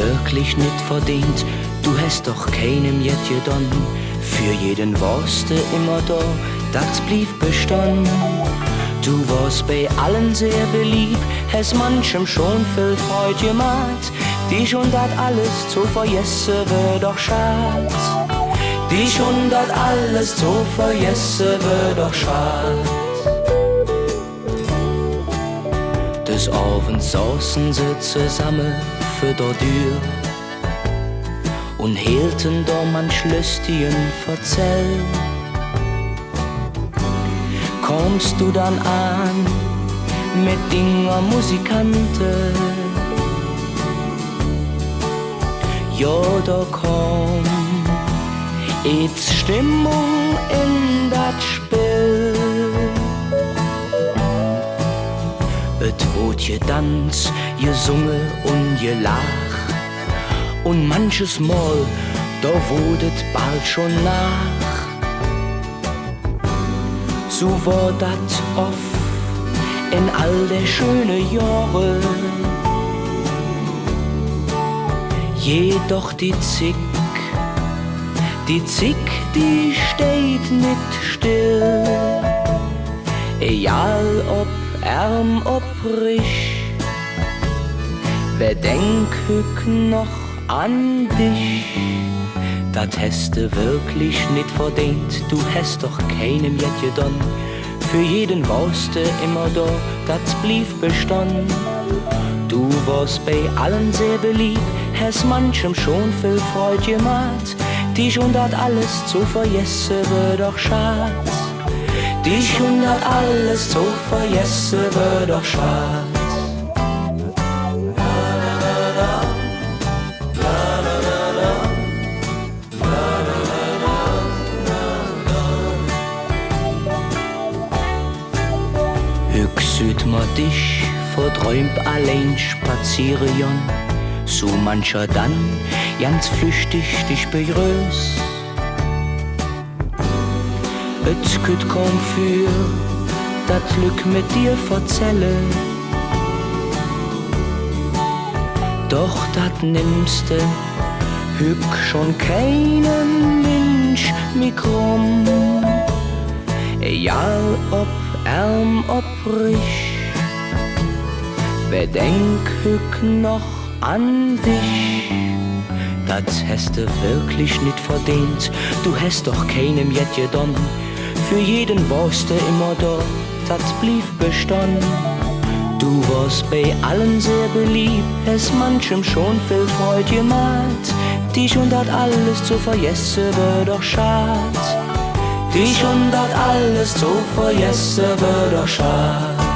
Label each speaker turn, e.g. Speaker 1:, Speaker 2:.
Speaker 1: wirklich nicht verdient, du hast doch keinem jet gedon. Für jeden warst du immer da, das blieb bestand. Du warst bei allen sehr beliebt, hast manchem schon viel Freude gemacht. Dich und dat alles zu vergessen wär doch schad. Dich und dat alles zu vergessen wär doch schad. Des Abends saßen sie zusammen für der Tür und hielten da manch lustigen Verzell. Kommst du dann an mit Dinger Musikanten? Ja, da komm jetzt Stimmung in dat Spiel. Et wurde getanzt, gesungen und gelacht. Und manches Mal, da wurdet bald schon nach. So war dat oft in all der schönen Jahre. Jedoch die Zick, die steht nicht still. Egal ob arm, ob reich, wer denkt noch an dich? Dat hast du wirklich nicht verdient, du hast doch keinem jet gedon. Für jeden warst du immer da, dat blieb bestand. Du warst bei allen sehr beliebt, hast manchem schon viel Freude gemacht. Dich und dat alles zu vergessen wär doch schad. Dich und dat alles zu vergessen wär doch schad. Süd ma dich verträumt allein spazieren, so mancher dann ganz flüchtig dich begrüßt. Et küt kaum für dat Glück mit dir verzelle, doch dat nimmste hück schon keinen Mensch mit krumm. Egal ob arm, ob reich, wer denkt noch an dich? Das hast du wirklich nicht verdient, du hast doch keinem jet gedon. Für jeden warst du immer da, das blieb bestand. Du warst bei allen sehr beliebt, hast manchem schon viel Freude gemacht. Dich und dat alles zu vergessen wär doch schad. Dich und dat alles zu vergessen wär doch schad.